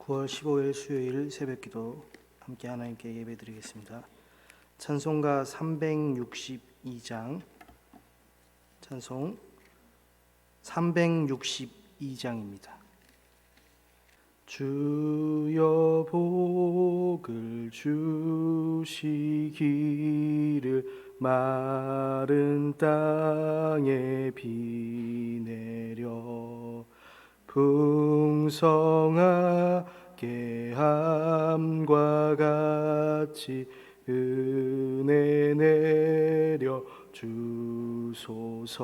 9월 15일 수요일 새벽기도 함께 하나님께 예배드리겠습니다. 찬송가 362장, 찬송 362장입니다. 주여 복을 주시기를 마른 땅에 비 내려 풍성하게 함과 같이 은혜 내려 주소서.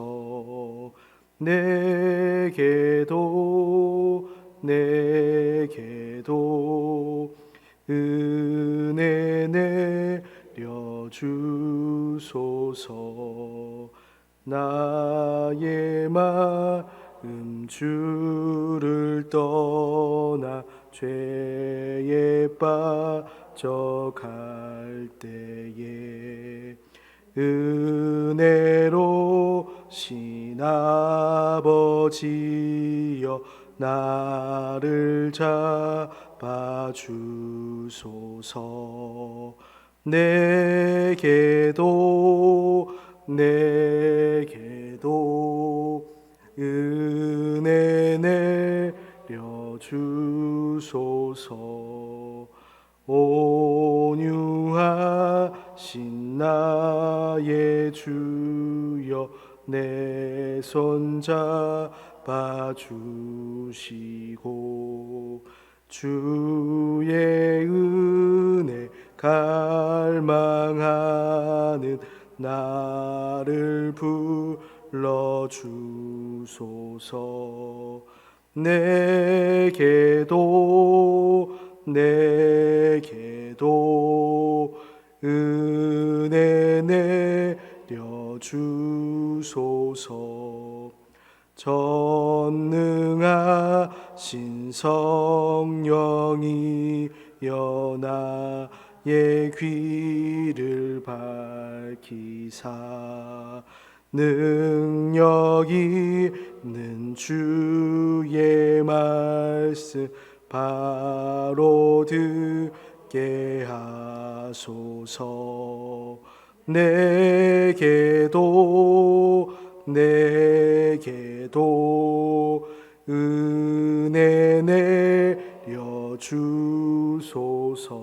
내게도 은혜 내려 주소서. 나의 마음 주를 떠나 죄에 빠져갈 때에 은혜로신 아버지여 나를 잡아주소서. 내게도 은혜 내려 주소서. 온유하신 나의 주여 내 손 잡아주시고 주의 은혜 갈망하는 나를 불러주소서. 내게도 은혜 내려 주소서. 전능하신 성령이여 나의 귀를 밝히사 능력 있는 주의 말씀 바로 듣게 하소서. 내게도 은혜 내려 주소서.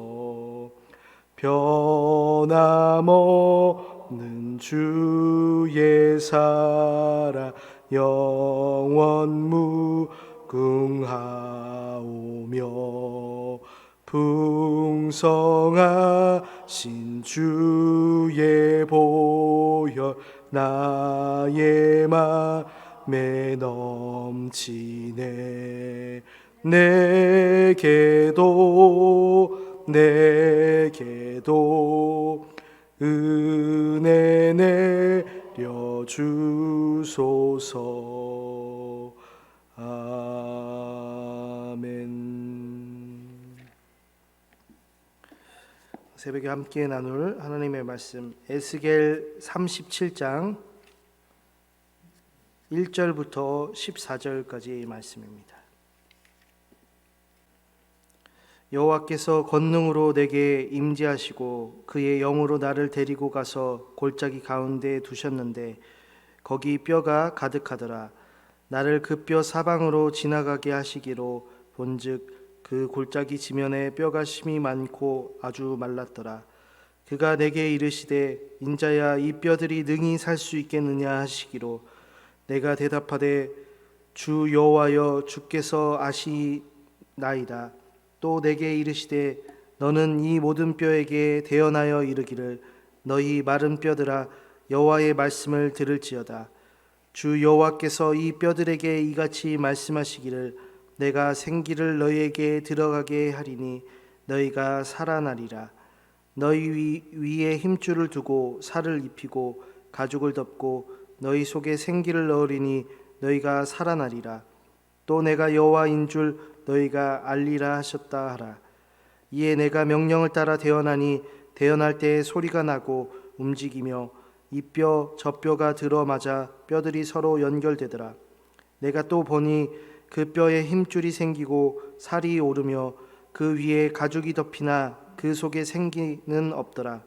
변함없는 주의 사랑 영원 무궁하오며 풍성하신 주의 보혈 나의 맘에 넘치네. 내게도 은혜 내려 주소서. 아멘. 새벽에 함께 나눌 하나님의 말씀 에스겔 37장 1절부터 14절까지의 말씀입니다. 여호와께서 권능으로 내게 임재하시고 그의 영으로 나를 데리고 가서 골짜기 가운데 두셨는데 거기 뼈가 가득하더라. 나를 그 뼈 사방으로 지나가게 하시기로 본즉 그 골짜기 지면에 뼈가 심이 많고 아주 말랐더라. 그가 내게 이르시되 인자야 이 뼈들이 능히 살 수 있겠느냐 하시기로 내가 대답하되 주 여호와여 주께서 아시나이다. 또 내게 이르시되 너는 이 모든 뼈에게 대언하여 이르기를 너희 마른 뼈들아 여호와의 말씀을 들을지어다. 주 여호와께서 이 뼈들에게 이같이 말씀하시기를 내가 생기를 너희에게 들어가게 하리니 너희가 살아나리라. 너희 위에 힘줄을 두고 살을 입히고 가죽을 덮고 너희 속에 생기를 넣으리니 너희가 살아나리라. 또 내가 여호와인 줄 너희가 알리라 하셨다 하라. 이에 내가 명령을 따라 대언하니 대언할 때에 소리가 나고 움직이며 이 뼈 저 뼈가 들어맞아 뼈들이 서로 연결되더라. 내가 또 보니 그 뼈에 힘줄이 생기고 살이 오르며 그 위에 가죽이 덮이나 그 속에 생기는 없더라.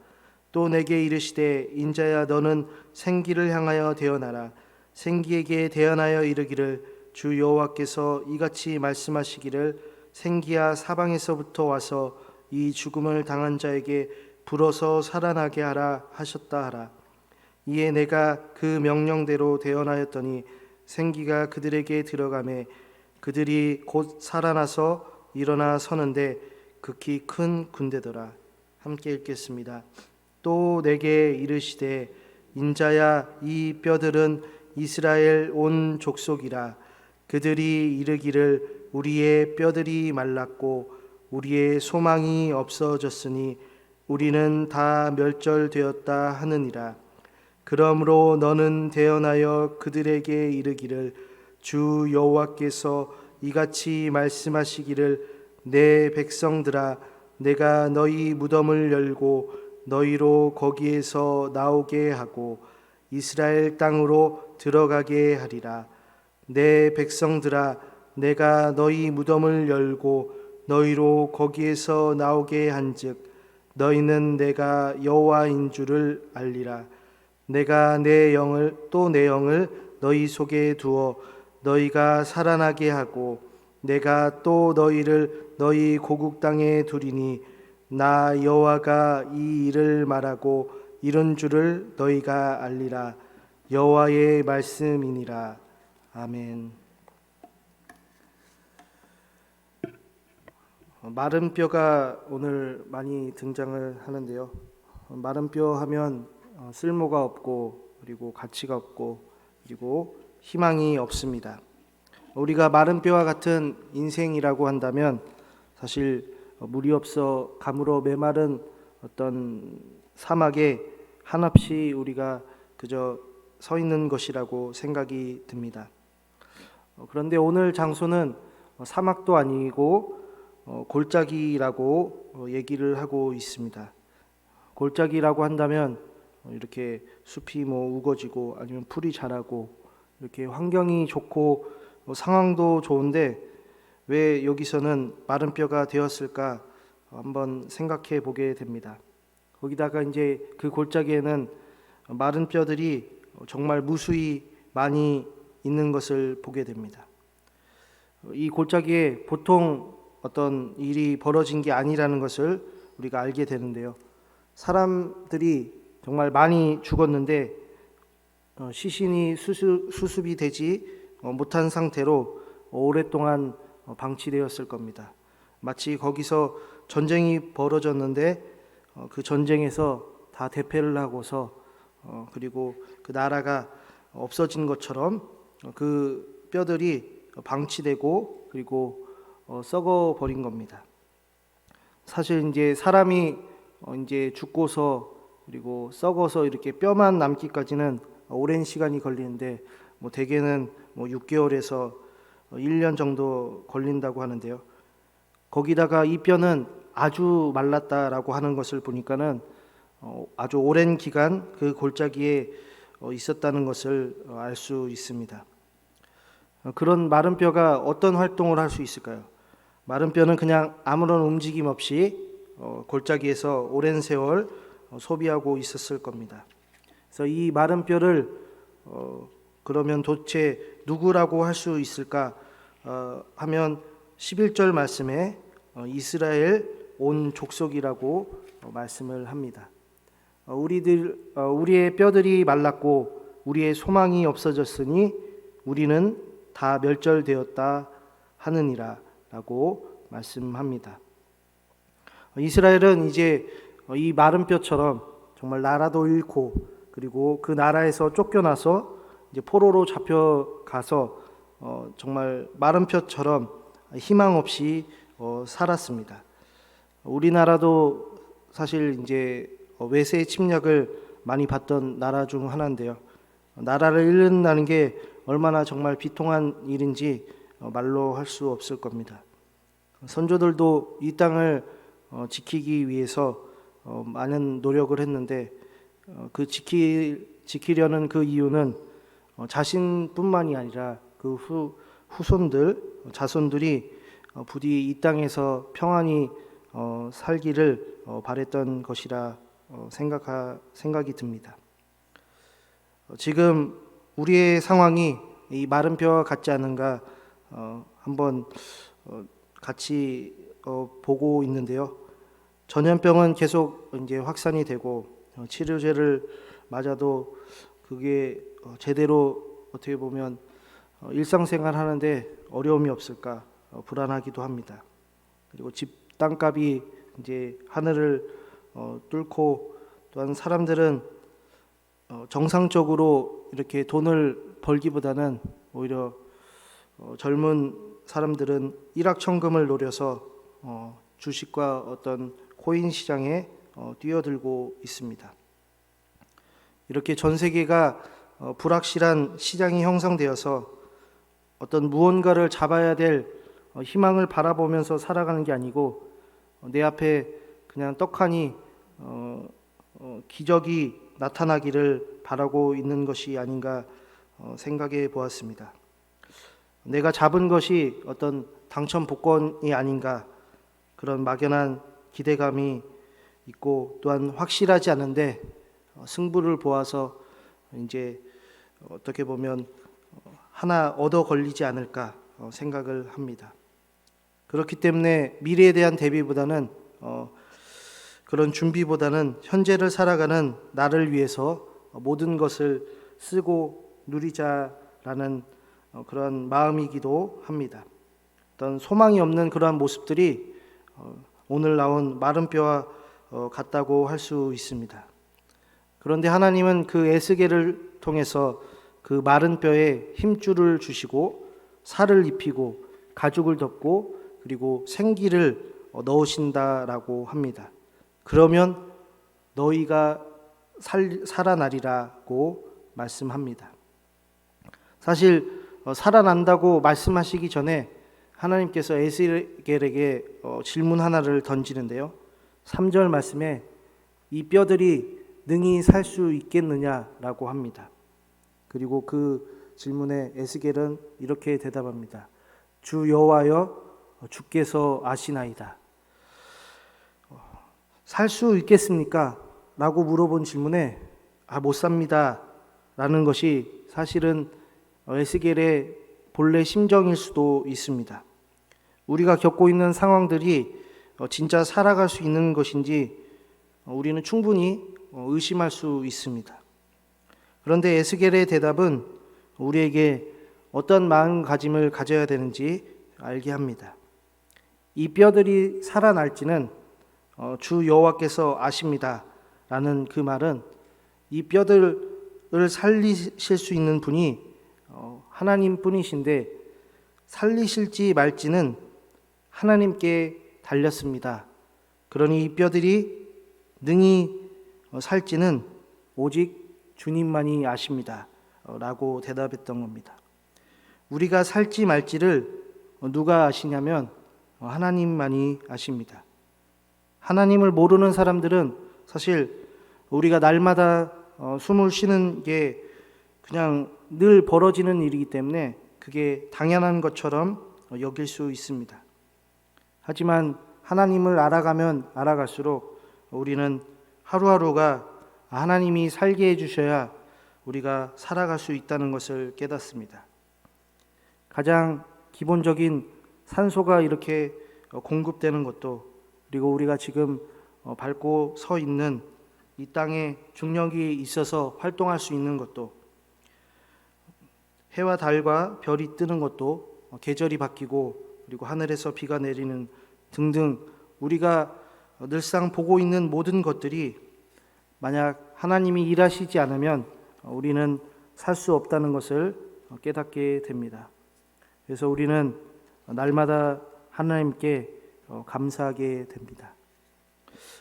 또 내게 이르시되 인자야 너는 생기를 향하여 대언하라. 생기에게 대언하여 이르기를 주 여호와께서 이같이 말씀하시기를 생기야 사방에서부터 와서 이 죽음을 당한 자에게 불어서 살아나게 하라 하셨다 하라. 이에 내가 그 명령대로 대언하였더니 생기가 그들에게 들어가매 그들이 곧 살아나서 일어나 서는데 극히 큰 군대더라. 함께 읽겠습니다. 또 내게 이르시되 인자야 이 뼈들은 이스라엘 온 족속이라. 그들이 이르기를 우리의 뼈들이 말랐고 우리의 소망이 없어졌으니 우리는 다 멸절되었다 하느니라. 그러므로 너는 대언하여 그들에게 이르기를 주 여호와께서 이같이 말씀하시기를 내 백성들아 내가 너희 무덤을 열고 너희로 거기에서 나오게 하고 이스라엘 땅으로 들어가게 하리라. 내 백성들아 내가 너희 무덤을 열고 너희로 거기에서 나오게 한즉 너희는 내가 여호와인 줄을 알리라. 내가 내 영을 너희 속에 두어 너희가 살아나게 하고 내가 또 너희를 너희 고국 땅에 두리니 나 여호와가 이 일을 말하고 이룬 줄을 너희가 알리라. 여호와의 말씀이니라. 아멘. 마른 뼈가 오늘 많이 등장을 하는데요. 마른 뼈 하면 쓸모가 없고 그리고 가치가 없고 그리고 희망이 없습니다. 우리가 마른 뼈와 같은 인생이라고 한다면 사실 물이 없어 가물어 메마른 어떤 사막에 한없이 우리가 그저 서 있는 것이라고 생각이 듭니다. 그런데 오늘 장소는 사막도 아니고 골짜기라고 얘기를 하고 있습니다. 골짜기라고 한다면 이렇게 숲이 우거지고 아니면 풀이 자라고 이렇게 환경이 좋고 상황도 좋은데 왜 여기서는 마른 뼈가 되었을까 한번 생각해 보게 됩니다. 거기다가 이제 그 골짜기에는 마른 뼈들이 정말 무수히 많이 있는 것을 보게 됩니다. 이 골짜기에 보통 어떤 일이 벌어진 게 아니라는 것을 우리가 알게 되는데요. 사람들이 정말 많이 죽었는데 시신이 수습이 되지 못한 상태로 오랫동안 방치되었을 겁니다. 마치 거기서 전쟁이 벌어졌는데 그 전쟁에서 다 대패를 하고서 그리고 그 나라가 없어진 것처럼 그 뼈들이 방치되고 그리고 썩어 버린 겁니다. 사실 이제 사람이 이제 죽고서 그리고 썩어서 이렇게 뼈만 남기까지는 오랜 시간이 걸리는데 대개는 6개월에서 1년 정도 걸린다고 하는데요. 거기다가 이 뼈는 아주 말랐다라고 하는 것을 보니까는 아주 오랜 기간 그 골짜기에 있었다는 것을 알 수 있습니다. 그런 마른 뼈가 어떤 활동을 할 수 있을까요? 마른 뼈는 그냥 아무런 움직임 없이 골짜기에서 오랜 세월 소비하고 있었을 겁니다. 그래서 이 마른 뼈를 그러면 도대체 누구라고 할 수 있을까 하면 11절 말씀에 이스라엘 온 족속이라고 말씀을 합니다. 우리의 뼈들이 말랐고 우리의 소망이 없어졌으니 우리는 다 멸절되었다 하느니라 라고 말씀합니다. 이스라엘은 이제 이 마른 뼈처럼 정말 나라도 잃고 그리고 그 나라에서 쫓겨나서 이제 포로로 잡혀가서 정말 마른 뼈처럼 희망 없이 살았습니다. 우리나라도 사실 이제 외세 침략을 많이 받던 나라 중 하나인데요. 나라를 잃는다는 게 얼마나 정말 비통한 일인지 말로 할 수 없을 겁니다. 선조들도 이 땅을 지키기 위해서 많은 노력을 했는데 그 지키려는 그 이유는 자신뿐만이 아니라 그 자손들이 부디 이 땅에서 평안히 살기를 바랬던 것이라 생각이 듭니다. 지금 우리의 상황이 이 마른 뼈와 같지 않은가 한번 같이 보고 있는데요. 전염병은 계속 이제 확산이 되고 치료제를 맞아도 그게 제대로 어떻게 보면 일상생활 하는데 어려움이 없을까 불안하기도 합니다. 그리고 집 땅값이 이제 하늘을 뚫고, 또한 사람들은 정상적으로 이렇게 돈을 벌기보다는 오히려 젊은 사람들은 일확천금을 노려서 주식과 어떤 코인 시장에 뛰어들고 있습니다. 이렇게 전 세계가 불확실한 시장이 형성되어서 어떤 무언가를 잡아야 될 희망을 바라보면서 살아가는 게 아니고 내 앞에 그냥 떡하니 기적이 나타나기를 바라고 있는 것이 아닌가 생각해 보았습니다. 내가 잡은 것이 어떤 당첨 복권이 아닌가, 그런 막연한 기대감이 있고, 또한 확실하지 않은데 승부를 보아서 이제 어떻게 보면 하나 얻어 걸리지 않을까 생각을 합니다. 그렇기 때문에 미래에 대한 대비보다는 그런 준비보다는 현재를 살아가는 나를 위해서 모든 것을 쓰고 누리자라는 그런 마음이기도 합니다. 어떤 소망이 없는 그러한 모습들이 오늘 나온 마른 뼈와 같다고 할 수 있습니다. 그런데 하나님은 그 에스겔을 통해서 그 마른 뼈에 힘줄을 주시고 살을 입히고 가죽을 덮고 그리고 생기를 넣으신다라고 합니다. 그러면 너희가 살아나리라고 말씀합니다. 사실 살아난다고 말씀하시기 전에 하나님께서 에스겔에게 질문 하나를 던지는데요. 3절 말씀에 이 뼈들이 능히 살 수 있겠느냐라고 합니다. 그리고 그 질문에 에스겔은 이렇게 대답합니다. 주 여호와여, 주께서 아시나이다. 살 수 있겠습니까? 라고 물어본 질문에 못 삽니다 라는 것이 사실은 에스겔의 본래 심정일 수도 있습니다. 우리가 겪고 있는 상황들이 진짜 살아갈 수 있는 것인지 우리는 충분히 의심할 수 있습니다. 그런데 에스겔의 대답은 우리에게 어떤 마음가짐을 가져야 되는지 알게 합니다. 이 뼈들이 살아날지는 주 여호와께서 아십니다 라는 그 말은 이 뼈들을 살리실 수 있는 분이 하나님 뿐이신데 살리실지 말지는 하나님께 달렸습니다. 그러니 이 뼈들이 능히 살지는 오직 주님만이 아십니다 라고 대답했던 겁니다. 우리가 살지 말지를 누가 아시냐면 하나님만이 아십니다. 하나님을 모르는 사람들은 사실 우리가 날마다 숨을 쉬는 게 그냥 늘 벌어지는 일이기 때문에 그게 당연한 것처럼 여길 수 있습니다. 하지만 하나님을 알아가면 알아갈수록 우리는 하루하루가 하나님이 살게 해주셔야 우리가 살아갈 수 있다는 것을 깨닫습니다. 가장 기본적인 산소가 이렇게 공급되는 것도, 그리고 우리가 지금 밟고 서 있는 이 땅에 중력이 있어서 활동할 수 있는 것도, 해와 달과 별이 뜨는 것도, 계절이 바뀌고 그리고 하늘에서 비가 내리는 등등 우리가 늘상 보고 있는 모든 것들이 만약 하나님이 일하시지 않으면 우리는 살 수 없다는 것을 깨닫게 됩니다. 그래서 우리는 날마다 하나님께 감사하게 됩니다.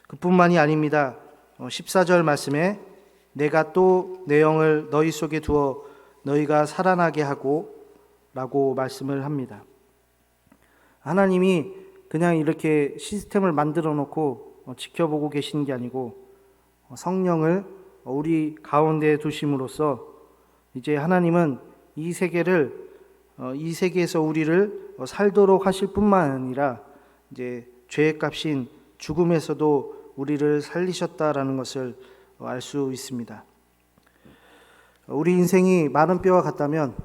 그뿐만이 아닙니다. 14절 말씀에 내가 또 내 영을 너희 속에 두어 너희가 살아나게 하고 라고 말씀을 합니다. 하나님이 그냥 이렇게 시스템을 만들어 놓고 지켜보고 계시는 게 아니고 성령을 우리 가운데 두심으로써 이제 하나님은 이 세계를 이 세계에서 우리를 살도록 하실 뿐만 아니라 이제 죄의 값인 죽음에서도 우리를 살리셨다라는 것을 알 수 있습니다. 우리 인생이 마른 뼈와 같다면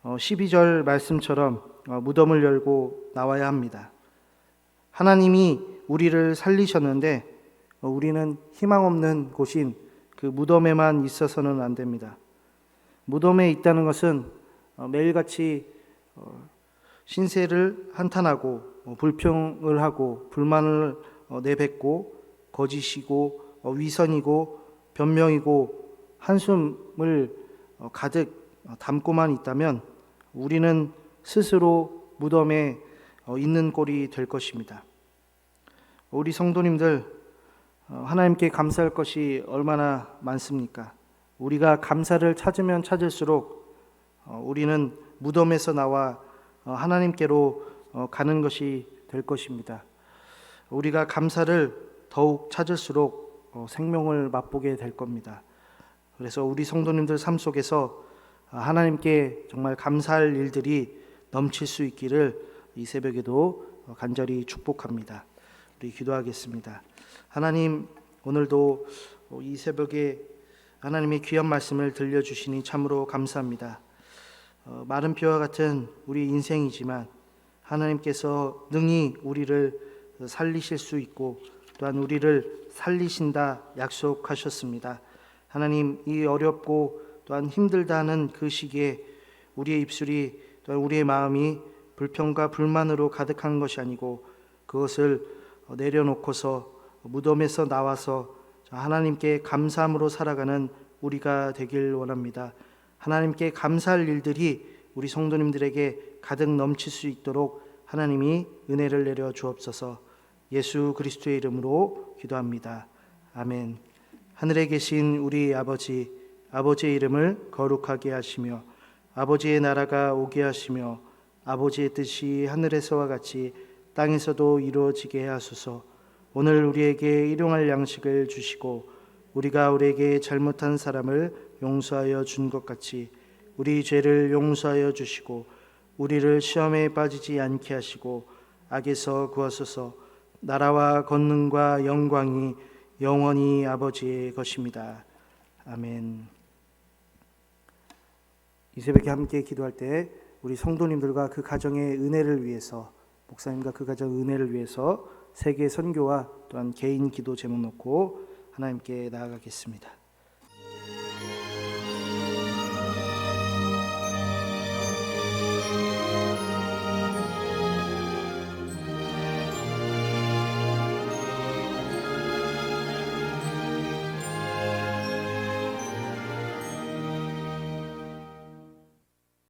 12절 말씀처럼 무덤을 열고 나와야 합니다. 하나님이 우리를 살리셨는데 우리는 희망 없는 곳인 그 무덤에만 있어서는 안 됩니다. 무덤에 있다는 것은 매일같이 신세를 한탄하고 불평을 하고 불만을 내뱉고 거짓이고 위선이고 변명이고 한숨을 가득 담고만 있다면 우리는 스스로 무덤에 있는 꼴이 될 것입니다. 우리 성도님들, 하나님께 감사할 것이 얼마나 많습니까? 우리가 감사를 찾으면 찾을수록 우리는 무덤에서 나와 하나님께로 가는 것이 될 것입니다. 우리가 감사를 더욱 찾을수록 생명을 맛보게 될 겁니다. 그래서 우리 성도님들 삶 속에서 하나님께 정말 감사할 일들이 넘칠 수 있기를 이 새벽에도 간절히 축복합니다. 우리 기도하겠습니다. 하나님, 오늘도 이 새벽에 하나님의 귀한 말씀을 들려주시니 참으로 감사합니다. 마른 뼈와 같은 우리 인생이지만 하나님께서 능히 우리를 살리실 수 있고 또한 우리를 살리신다 약속하셨습니다. 하나님, 이 어렵고 또한 힘들다 하는 그 시기에 우리의 입술이 또한 우리의 마음이 불평과 불만으로 가득한 것이 아니고 그것을 내려놓고서 무덤에서 나와서 하나님께 감사함으로 살아가는 우리가 되길 원합니다. 하나님께 감사할 일들이 우리 성도님들에게 가득 넘칠 수 있도록 하나님이 은혜를 내려 주옵소서. 예수 그리스도의 이름으로 기도합니다. 아멘. 하늘에 계신 우리 아버지, 아버지의 이름을 거룩하게 하시며 아버지의 나라가 오게 하시며 아버지의 뜻이 하늘에서와 같이 땅에서도 이루어지게 하소서. 오늘 우리에게 일용할 양식을 주시고 우리가 우리에게 잘못한 사람을 용서하여 준 것 같이 우리 죄를 용서하여 주시고 우리를 시험에 빠지지 않게 하시고 악에서 구하소서. 나라와 권능과 영광이 영원히 아버지의 것입니다. 아멘. 이 새벽에 함께 기도할 때 우리 성도님들과 그 가정의 은혜를 위해서, 목사님과 그 가정의 은혜를 위해서 세계 선교와 또한 개인 기도 제목 놓고 하나님께 나아가겠습니다.